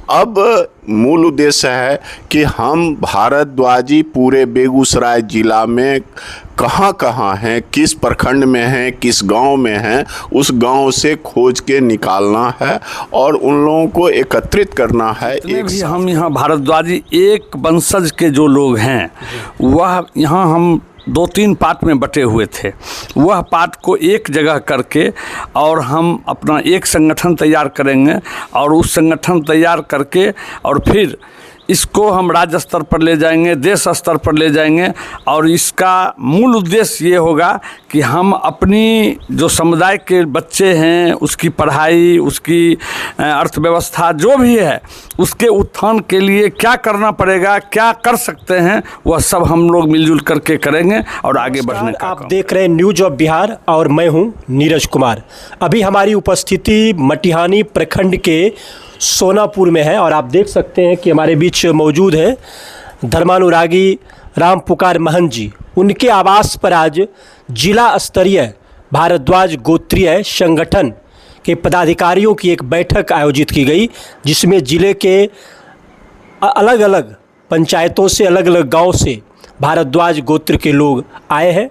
अब मूल उद्देश्य है कि हम भारद्वाजी पूरे बेगूसराय जिला में कहाँ कहाँ हैं, किस प्रखंड में हैं, किस गांव में हैं, उस गांव से खोज के निकालना है और उन लोगों को एकत्रित करना है। एक भी हम यहाँ भारद्वाजी एक वंशज के जो लोग हैं वह यहाँ हम 2-3 पार्ट में बटे हुए थे, वह पार्ट को एक जगह करके और हम अपना एक संगठन तैयार करेंगे और उस संगठन तैयार करके और फिर इसको हम राज्य स्तर पर ले जाएंगे, देश स्तर पर ले जाएंगे और इसका मूल उद्देश्य ये होगा कि हम अपनी जो समुदाय के बच्चे हैं उसकी पढ़ाई, उसकी अर्थव्यवस्था जो भी है, उसके उत्थान के लिए क्या करना पड़ेगा, क्या कर सकते हैं, वह सब हम लोग मिलजुल करके करेंगे और आगे बढ़ने का। आप देख रहे हैं न्यूज ऑफ बिहार और मैं हूं नीरज कुमार। अभी हमारी उपस्थिति मटिहानी प्रखंड के सोनापुर में है और आप देख सकते हैं कि हमारे बीच मौजूद है धर्मानुरागी राम पुकार महंत जी। उनके आवास पर आज जिला स्तरीय भारद्वाज गोत्रीय संगठन के पदाधिकारियों की एक बैठक आयोजित की गई, जिसमें जिले के अलग अलग पंचायतों से, अलग अलग गांव से भारद्वाज गोत्र के लोग आए हैं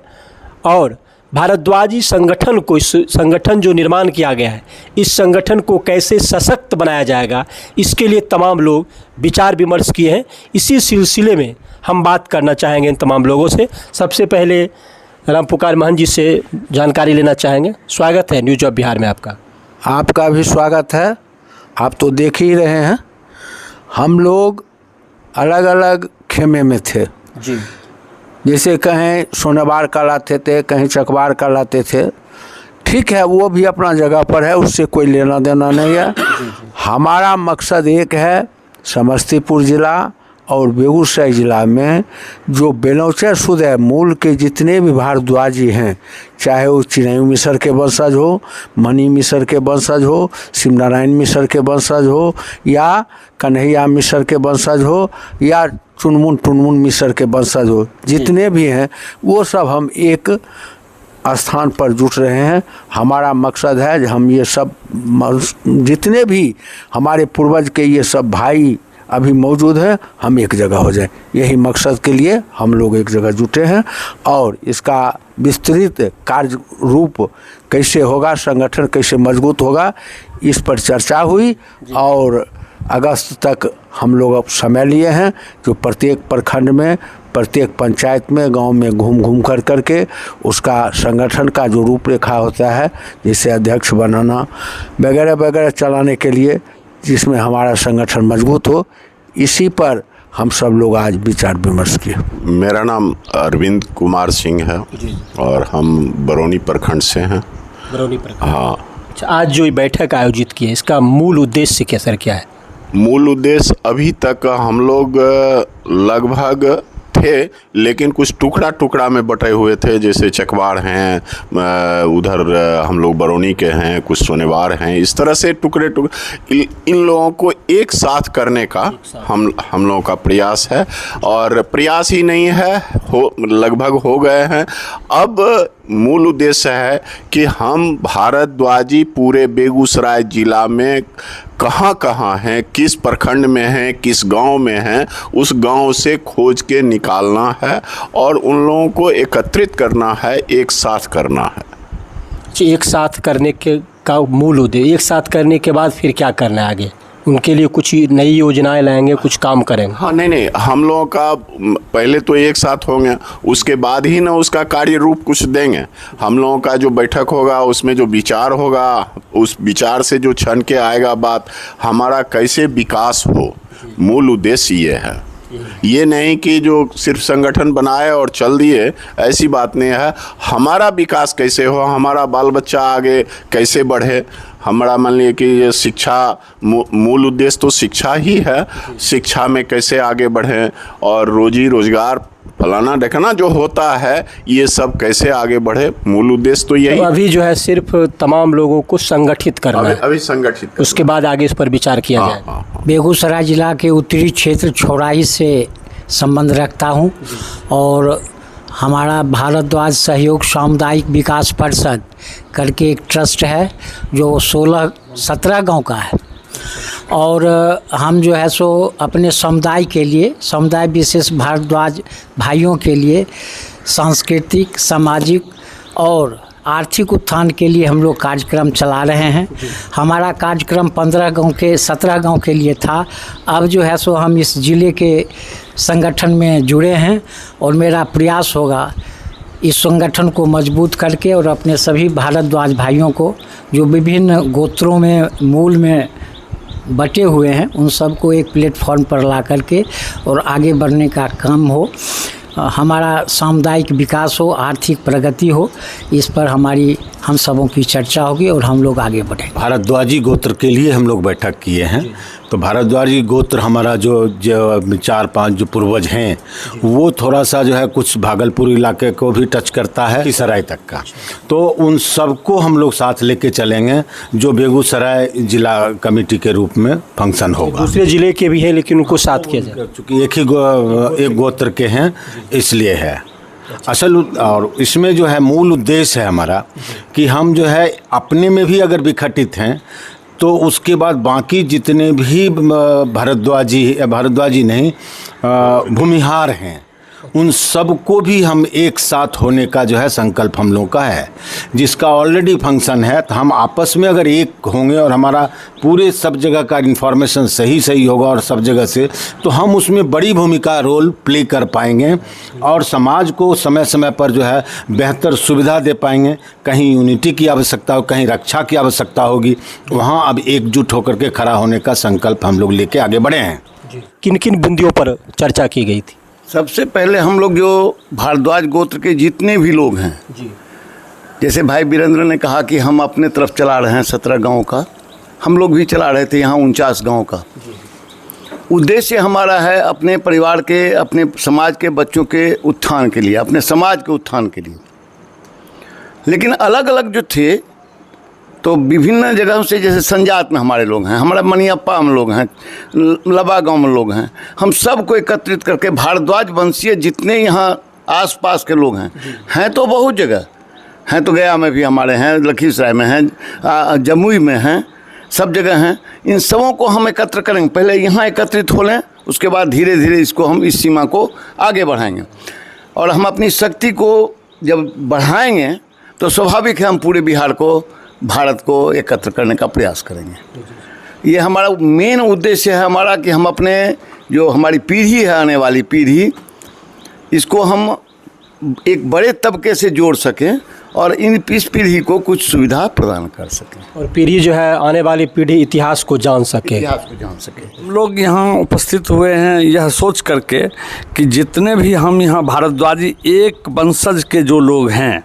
और भारद्वाजी संगठन को, इस संगठन जो निर्माण किया गया है, इस संगठन को कैसे सशक्त बनाया जाएगा, इसके लिए तमाम लोग विचार विमर्श किए हैं। इसी सिलसिले में हम बात करना चाहेंगे इन तमाम लोगों से। सबसे पहले राम पुकार महंत जी से जानकारी लेना चाहेंगे। स्वागत है न्यूज ऑफ बिहार में आपका। आपका भी स्वागत है। आप तो देख ही रहे हैं, हम लोग अलग अलग खेमे में थे जी। जैसे कहीं सोनेवार कहलाते थे, कहीं चकवार कहलाते थे। ठीक है, वो भी अपना जगह पर है, उससे कोई लेना देना नहीं है। हमारा मकसद एक है, समस्तीपुर ज़िला और बेगूसराय ज़िला में जो बेलौचर सुदय मूल के जितने भी भारद्वाजी हैं, चाहे वो चिन्नई मिसर के वंशज हो, मनी मिसर के वंशज हो, शिवनारायण मिसर के वंशज हो, या कन्हैया मिसर के वंशज हो, या टुनमुन मिसर के वंशज हो, जितने भी हैं वो सब हम एक स्थान पर जुट रहे हैं। हमारा मकसद है कि हम ये सब जितने भी हमारे पूर्वज के ये सब भाई अभी मौजूद हैं, हम एक जगह हो जाए। यही मकसद के लिए हम लोग एक जगह जुटे हैं और इसका विस्तृत कार्य रूप कैसे होगा, संगठन कैसे मजबूत होगा, इस पर चर्चा हुई और अगस्त तक हम लोग अब समय लिए हैं जो प्रत्येक प्रखंड में, प्रत्येक पंचायत में, गांव में घूम करके उसका संगठन का जो रूपरेखा होता है, जैसे अध्यक्ष बनाना वगैरह वगैरह चलाने के लिए, जिसमें हमारा संगठन मजबूत हो, इसी पर हम सब लोग आज विचार विमर्श किए। मेरा नाम अरविंद कुमार सिंह है और हम बरौनी प्रखंड से हैं। बरौनी प्रखंड। हाँ। अच्छा, आज जो बैठक आयोजित की है, इसका मूल उद्देश्य क्या सर, क्या है? मूल उद्देश्य अभी तक हम लोग लगभग थे, लेकिन कुछ टुकड़ा टुकड़ा में बटे हुए थे। जैसे चकवार हैं, उधर हम लोग बरौनी के हैं, कुछ सोनेवार हैं, इस तरह से टुकड़े इन लोगों को एक साथ करने का हम लोगों का प्रयास है और प्रयास ही नहीं है, लगभग हो गए हैं। अब मूल उद्देश्य है कि हम भारद्वाजी पूरे बेगूसराय जिला में कहाँ कहाँ हैं, किस प्रखंड में हैं, किस गांव में हैं, उस गांव से खोज के निकालना है और उन लोगों को एकत्रित करना है, एक साथ करना है। एक साथ करने के का मूल उद्देश्य, एक साथ करने के बाद फिर क्या करना है आगे? उनके लिए कुछ नई योजनाएं लाएंगे, कुछ काम करेंगे? हाँ, नहीं, हम लोगों का पहले तो एक साथ होंगे, उसके बाद ही ना उसका कार्य रूप कुछ देंगे। हम लोगों का जो बैठक होगा उसमें जो विचार होगा, उस विचार से जो छन के आएगा बात, हमारा कैसे विकास हो, मूल उद्देश्य ये है। ये नहीं कि जो सिर्फ संगठन बनाए और चल दिए, ऐसी बात नहीं है। हमारा विकास कैसे हो, हमारा बाल बच्चा आगे कैसे बढ़े। हमारा मान लीजिए कि ये शिक्षा, मूल उद्देश्य तो शिक्षा ही है, शिक्षा में कैसे आगे बढ़ें और रोजी रोजगार फलाना देखना जो होता है, ये सब कैसे आगे बढ़े, मूल उद्देश्य तो यही। तो अभी जो है सिर्फ तमाम लोगों को संगठित करना है, अभी संगठित, उसके बाद आगे इस पर विचार किया जाए। बेगूसराय जिला के उत्तरी क्षेत्र छौड़ाई से संबंध रखता हूँ और हमारा भारद्वाज सहयोग सामुदायिक विकास परिषद करके एक ट्रस्ट है जो 16-17 गांव का है। और हम जो है सो अपने समुदाय के लिए, समुदाय विशेष भारद्वाज भाइयों के लिए सांस्कृतिक, सामाजिक और आर्थिक उत्थान के लिए हम लोग कार्यक्रम चला रहे हैं। हमारा कार्यक्रम 17 गांव के लिए था। अब जो है सो हम इस ज़िले के संगठन में जुड़े हैं और मेरा प्रयास होगा इस संगठन को मजबूत करके और अपने सभी भारद्वाज भाइयों को जो विभिन्न गोत्रों में मूल में बटे हुए हैं उन सबको एक प्लेटफॉर्म पर ला करके और आगे बढ़ने का काम हो, हमारा सामुदायिक विकास हो, आर्थिक प्रगति हो, इस पर हम सबों की चर्चा होगी और हम लोग आगे बढ़ेंगे। भारद्वाजी गोत्र के लिए हम लोग बैठक किए हैं। तो भारद्वाजी गोत्र हमारा जो 4-5 जो पूर्वज हैं वो थोड़ा सा जो है कुछ भागलपुर इलाके को भी टच करता है, सराय तक का। तो उन सबको हम लोग साथ लेके चलेंगे जो बेगूसराय जिला कमेटी के रूप में फंक्शन होगा। दूसरे ज़िले के भी हैं लेकिन उनको साथ किया जाए, चूँकि एक गोत्र के हैं इसलिए है असल। और इसमें जो है मूल उद्देश्य है हमारा कि हम जो है अपने में भी अगर विघटित हैं तो उसके बाद बाकी जितने भी भारद्वाजी नहीं भूमिहार हैं उन सबको भी हम एक साथ होने का जो है संकल्प हम लोगों का है, जिसका ऑलरेडी फंक्शन है। तो हम आपस में अगर एक होंगे और हमारा पूरे सब जगह का इन्फॉर्मेशन सही होगा और सब जगह से, तो हम उसमें बड़ी भूमिका रोल प्ले कर पाएंगे और समाज को समय समय पर जो है बेहतर सुविधा दे पाएंगे। कहीं यूनिटी की आवश्यकता हो, कहीं रक्षा की आवश्यकता होगी, वहाँ अब एकजुट होकर के खड़ा होने का संकल्प हम लोग लेके आगे बढ़े हैं। किन किन बिंदुओं पर चर्चा की गई थी? सबसे पहले हम लोग जो भारद्वाज गोत्र के जितने भी लोग हैं जी, जैसे भाई वीरेंद्र ने कहा कि हम अपने तरफ चला रहे हैं 17 गांव का, हम लोग भी चला रहे थे यहाँ 49 गांव का। उद्देश्य हमारा है अपने परिवार के, अपने समाज के बच्चों के उत्थान के लिए, अपने समाज के उत्थान के लिए। लेकिन अलग अलग जो थे तो विभिन्न जगहों से, जैसे संजात में हमारे लोग हैं, हमारा मनियप्पा में लोग हैं, लबा गांव में लोग हैं, हम सबको एकत्रित करके भारद्वाज वंशीय जितने यहाँ आसपास के लोग हैं तो बहुत जगह हैं, तो गया में भी हमारे हैं, लखीसराय में हैं, जमुई में हैं, सब जगह हैं। इन सबों को हम एकत्र करेंगे, पहले यहाँ एकत्रित हो लें, उसके बाद धीरे धीरे इसको हम इस सीमा को आगे बढ़ाएंगे। और हम अपनी शक्ति को जब बढ़ाएंगे तो स्वाभाविक है हम पूरे बिहार को, भारत को एकत्र करने का प्रयास करेंगे। ये हमारा मेन उद्देश्य है हमारा कि हम अपने जो हमारी पीढ़ी है, आने वाली पीढ़ी, इसको हम एक बड़े तबके से जोड़ सकें और इस पीढ़ी को कुछ सुविधा प्रदान कर सकें और पीढ़ी जो है आने वाली पीढ़ी इतिहास को जान सके। हम लोग यहाँ उपस्थित हुए हैं यह सोच करके कि जितने भी हम यहाँ भारद्वाजी एक वंशज के जो लोग हैं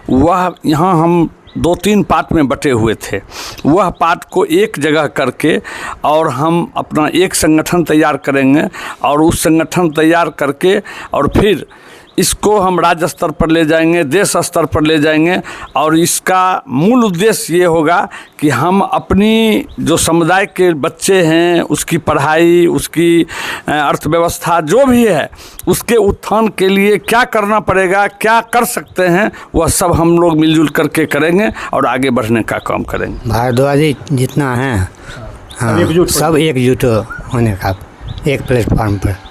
वह यहाँ हम 2-3 पार्ट में बटे हुए थे, वह पार्ट को एक जगह करके और हम अपना एक संगठन तैयार करेंगे और उस संगठन तैयार करके और फिर इसको हम राज्य स्तर पर ले जाएंगे, देश स्तर पर ले जाएंगे। और इसका मूल उद्देश्य ये होगा कि हम अपनी जो समुदाय के बच्चे हैं उसकी पढ़ाई, उसकी अर्थव्यवस्था जो भी है, उसके उत्थान के लिए क्या करना पड़ेगा, क्या कर सकते हैं, वह सब हम लोग मिलजुल करके करेंगे और आगे बढ़ने का काम करेंगे। भारद्वाजी जितना है हाँ, सब एकजुट होने का एक प्लेटफॉर्म पर